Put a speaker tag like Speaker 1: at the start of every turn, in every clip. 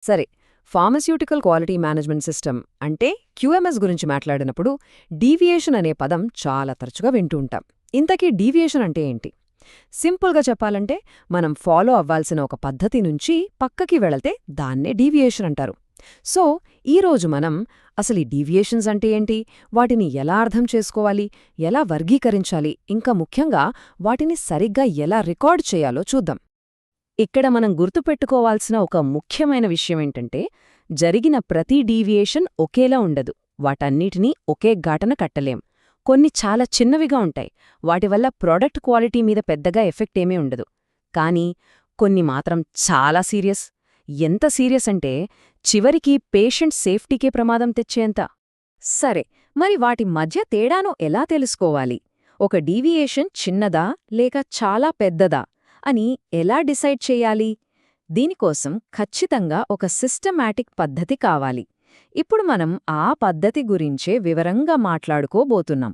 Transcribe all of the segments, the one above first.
Speaker 1: సరే, pharmaceutical quality management system అంటే QMS గురించి మాట్లాడినప్పుడు డీవియేషన్ అనే పదం చాలా తరచుగా వింటూ ఉంటాం. ఇంతకీ డీవియేషన్ అంటే ఏంటి? సింపుల్గా చెప్పాలంటే మనం ఫాలో అవ్వాల్సిన ఒక పద్ధతి నుంచి పక్కకి వెళితే దాన్నే డీవియేషన్ అంటారు. సో ఈరోజు మనం అసలు ఈ డీవియేషన్స్ అంటే ఏంటి, వాటిని ఎలా అర్థం చేసుకోవాలి, ఎలా వర్గీకరించాలి, ఇంకా ముఖ్యంగా వాటిని సరిగ్గా ఎలా రికార్డ్ చేయాలో చూద్దాం. ఇక్కడ మనం గుర్తుపెట్టుకోవాల్సిన ఒక ముఖ్యమైన విషయమేంటంటే, జరిగిన ప్రతి డీవియేషన్ ఒకేలా ఉండదు. వాటన్నిటినీ ఒకే ఘాటన కట్టలేం. కొన్ని చాలా చిన్నవిగా ఉంటాయి. వాటివల్ల ప్రోడక్ట్ క్వాలిటీ మీద పెద్దగా ఎఫెక్ట్ ఏమీ ఉండదు. కానీ కొన్ని మాత్రం చాలా సీరియస్. ఎంత సీరియస్ అంటే చివరికి పేషెంట్ సేఫ్టీకే ప్రమాదం తెచ్చేంత. సరే, మరి వాటి మధ్య తేడాను ఎలా తెలుసుకోవాలి? ఒక డీవియేషన్ చిన్నదా లేక చాలా పెద్దదా అని ఎలా డిసైడ్ చేయాలి? దీనికోసం ఖచ్చితంగా ఒక సిస్టమాటిక్ పద్ధతి కావాలి. ఇప్పుడు మనం ఆ పద్ధతి గురించే వివరంగా మాట్లాడుకోబోతున్నాం.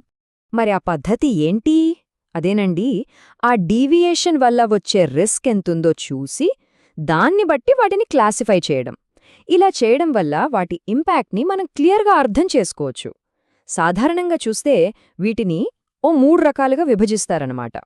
Speaker 1: మరి ఆ పద్ధతి ఏంటి? అదేనండి, ఆ డీవియేషన్ వల్ల వచ్చే రిస్క్ ఎంతుందో చూసి దాన్ని బట్టి వాటిని క్లాసిఫై చేయడం. ఇలా చేయడం వల్ల వాటి ఇంపాక్ట్ని మనం క్లియర్గా అర్థం చేసుకోవచ్చు. సాధారణంగా చూస్తే వీటిని ఓ 3 రకాలుగా విభజిస్తారన్నమాట.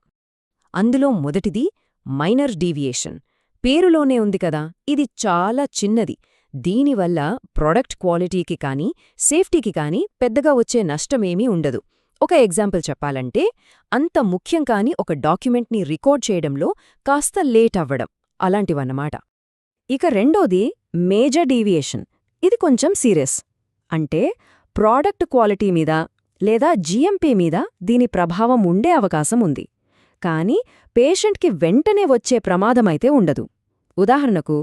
Speaker 1: అందులో మొదటిది మైనర్ డీవియేషన్. పేరులోనే ఉంది కదా, ఇది చాలా చిన్నది. దీనివల్ల ప్రొడక్ట్ క్వాలిటీకి కానీ సేఫ్టీకి కానీ పెద్దగా వచ్చే నష్టమేమీ ఉండదు. ఒక ఎగ్జాంపుల్ చెప్పాలంటే, అంత ముఖ్యం కాని ఒక డాక్యుమెంట్ని రికార్డ్ చేయడంలో కాస్త లేట్ అవ్వడం, అలాంటివన్నమాట. ఇక రెండోది మేజర్ డీవియేషన్. ఇది కొంచెం సీరియస్. అంటే ప్రోడక్ట్ క్వాలిటీ మీద లేదా జీఎంపీ మీద దీని ప్రభావం ఉండే అవకాశం ఉంది. కానీ పేషెంట్కి వెంటనే వచ్చే ప్రమాదమైతే ఉండదు. ఉదాహరణకు,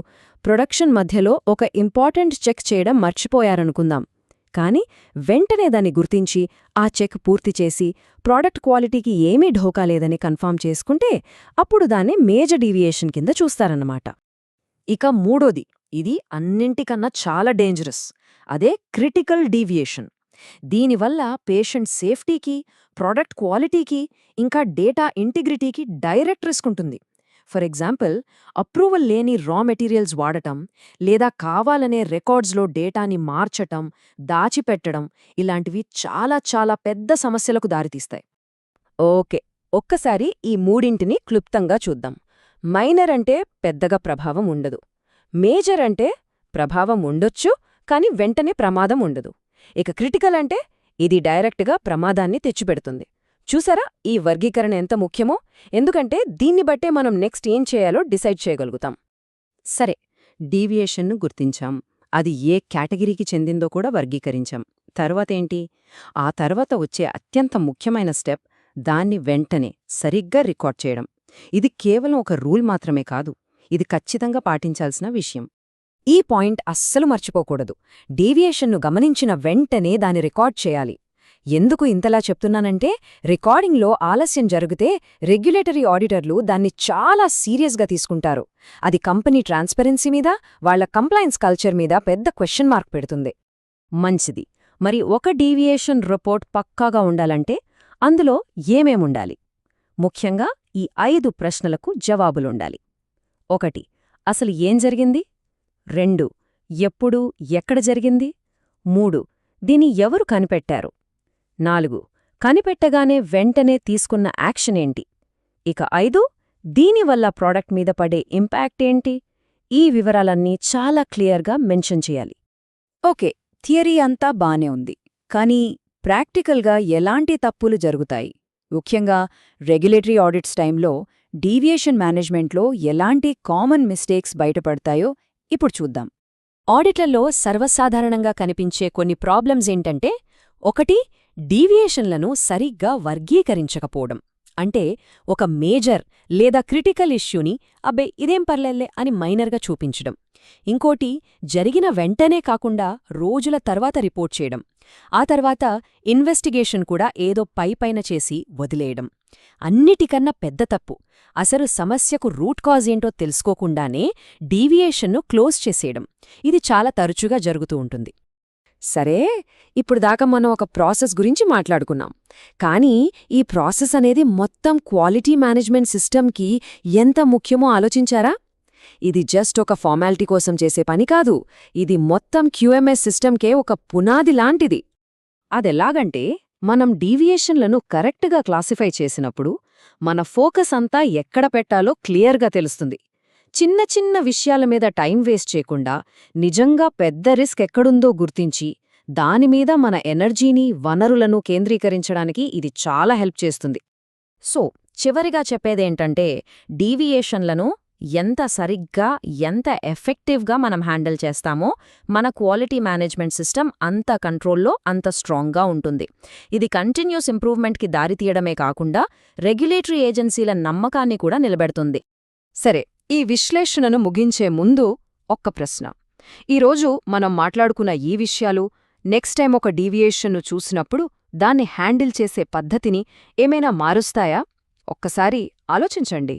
Speaker 1: ప్రొడక్షన్ మధ్యలో ఒక ఇంపార్టెంట్ చెక్ చేయడం మర్చిపోయారనుకుందాం. కానీ వెంటనే దాన్ని గుర్తించి ఆ చెక్ పూర్తి చేసి ప్రోడక్ట్ క్వాలిటీకి ఏమీ ఢోకా లేదని కన్ఫర్మ్ చేసుకుంటే అప్పుడు దాన్ని మేజర్ డీవియేషన్ కింద చూస్తారన్నమాట. ఇక మూడోది, ఇది అన్నింటికన్నా చాలా డేంజరస్. అదే క్రిటికల్ డీవియేషన్. దీనివల్ల పేషెంట్ సేఫ్టీకి, ప్రోడక్ట్ క్వాలిటీకి, ఇంకా డేటా ఇంటిగ్రిటీకి డైరెక్ట్ రిస్క్ ఉంటుంది. ఫర్ ఎగ్జాంపుల్, అప్రూవల్ లేని రా మెటీరియల్స్ వాడటం, లేదా కావాలనే రికార్డ్స్లో డేటాని మార్చటం, దాచిపెట్టడం, ఇలాంటివి చాలా చాలా పెద్ద సమస్యలకు దారితీస్తాయి. ఓకే, ఒక్కసారి ఈ మూడింటిని క్లుప్తంగా చూద్దాం. మైనర్ అంటే పెద్దగా ప్రభావం ఉండదు. మేజర్ అంటే ప్రభావం ఉండొచ్చు, కానీ వెంటనే ప్రమాదం ఉండదు. ఇక క్రిటికల్ అంటే ఇది డైరెక్ట్గా ప్రమాదాన్ని తెచ్చిపెడుతుంది. చూసారా ఈ వర్గీకరణ ఎంత ముఖ్యమో? ఎందుకంటే దీన్ని బట్టే మనం నెక్స్ట్ ఏం చేయాలో డిసైడ్ చేయగలుగుతాం. సరే, డీవియేషన్ను గుర్తించాం. అది ఏ కేటగిరీకి చెందిందో కూడా వర్గీకరించాం. తర్వాతేంటి? ఆ తర్వాత వచ్చే అత్యంత ముఖ్యమైన స్టెప్, దాన్ని వెంటనే సరిగ్గా రికార్డ్ చేయడం. ఇది కేవలం ఒక రూల్ మాత్రమే కాదు, ఇది ఖచ్చితంగా పాటించాల్సిన విషయం. ఈ పాయింట్ అస్సలు మర్చిపోకూడదు. డీవియేషన్ను గమనించిన వెంటనే దాన్ని రికార్డ్ చేయాలి. ఎందుకు ఇంతలా చెప్తున్నానంటే, రికార్డింగ్లో ఆలస్యం జరిగితే రెగ్యులేటరీ ఆడిటర్లు దాన్ని చాలా సీరియస్గా తీసుకుంటారు. అది కంపెనీ ట్రాన్స్పరెన్సీ మీద, వాళ్ల కంప్లైన్స్ కల్చర్ మీద పెద్ద క్వశ్చన్ మార్క్ పెడుతుంది. మంచిది, మరి ఒక డీవియేషన్ రిపోర్ట్ పక్కాగా ఉండాలంటే అందులో ఏమేముండాలి? ముఖ్యంగా ఈ 5 ప్రశ్నలకు జవాబులుండాలి. 1. అసలు ఏం జరిగింది? 2. ఎప్పుడు, ఎక్కడ జరిగింది? 3. దీన్ని ఎవరు కనిపెట్టారు? 4. కనిపెట్టగానే వెంటనే తీసుకున్న యాక్షన్ ఏంటి? ఇక 5. దీనివల్ల ప్రోడక్ట్ మీద పడే ఇంపాక్ట్ ఏంటి? ఈ వివరాలన్నీ చాలా క్లియర్గా మెన్షన్ చేయాలి. ఓకే, థియరీ అంతా బానే ఉంది. కానీ ప్రాక్టికల్గా ఎలాంటి తప్పులు జరుగుతాయి? ముఖ్యంగా రెగ్యులేటరీ ఆడిట్స్ టైంలో డీవియేషన్ మేనేజ్మెంట్లో ఎలాంటి కామన్ మిస్టేక్స్ బయటపడతాయో ఇప్పుడు చూద్దాం. ఆడిట్లలో సర్వసాధారణంగా కనిపించే కొన్ని ప్రాబ్లమ్స్ ఏంటంటే, 1. డీవియేషన్లను సరిగ్గా వర్గీకరించకపోవడం. అంటే ఒక మేజర్ లేదా క్రిటికల్ ఇష్యూని అబ్బే ఇదేం పర్లేలే అని మైనర్గా చూపించడం. ఇంకోటి, జరిగిన వెంటనే కాకుండా రోజుల తర్వాత రిపోర్ట్ చేయడం. ఆ తర్వాత ఇన్వెస్టిగేషన్ కూడా ఏదో పైపైన చేసి వదిలేయడం. అన్నిటికన్నా పెద్ద తప్పు, అసలు సమస్యకు రూట్ కాజ్ ఏంటో తెలుసుకోకుండానే డీవియేషన్ను క్లోజ్ చేసేయడం. ఇది చాలా తరచుగా జరుగుతూ ఉంటుంది. సరే, ఇప్పుడు దాకా మనం ఒక ప్రాసెస్ గురించి మాట్లాడుకున్నాం. కానీ ఈ ప్రాసెస్ అనేది మొత్తం క్వాలిటీ మేనేజ్మెంట్ సిస్టమ్కి ఎంత ముఖ్యమో ఆలోచించారా? ఇది జస్ట్ ఒక ఫార్మాలిటీ కోసం చేసే పని కాదు, ఇది మొత్తం క్యూఎంఎస్ సిస్టమ్కే ఒక పునాది లాంటిది. అదెలాగంటే, మనం డీవియేషన్లను కరెక్ట్గా క్లాసిఫై చేసినప్పుడు మన ఫోకస్ అంతా ఎక్కడ పెట్టాలో క్లియర్గా తెలుస్తుంది. చిన్న చిన్న విషయాల మీద టైం వేస్ట్ చేయకుండా నిజంగా పెద్ద రిస్క్ ఎక్కడుందో గుర్తించి దానిమీద మన ఎనర్జీని, వనరులను కేంద్రీకరించడానికి ఇది చాలా హెల్ప్ చేస్తుంది. సో, చివరిగా చెప్పేదేంటంటే, డీవియేషన్లను ఎంత సరిగ్గా, ఎంత ఎఫెక్టివ్గా మనం హ్యాండిల్ చేస్తామో మన క్వాలిటీ మేనేజ్మెంట్ సిస్టమ్ అంత కంట్రోల్లో, అంత స్ట్రాంగ్గా ఉంటుంది. ఇది కంటిన్యూస్ ఇంప్రూవ్మెంట్కి దారితీయడమే కాకుండా రెగ్యులేటరీ ఏజెన్సీల నమ్మకాన్ని కూడా నిలబెడుతుంది. సరే, ఈ విశ్లేషణను ముగించే ముందు ఒక్క ప్రశ్న. ఈరోజు మనం మాట్లాడుకున్న ఈ విషయాలు నెక్స్ట్ టైం ఒక డీవియేషన్ను చూసినప్పుడు దాన్ని హ్యాండిల్ చేసే పద్ధతిని ఏమైనా మారుస్తాయా? ఒక్కసారి ఆలోచించండి.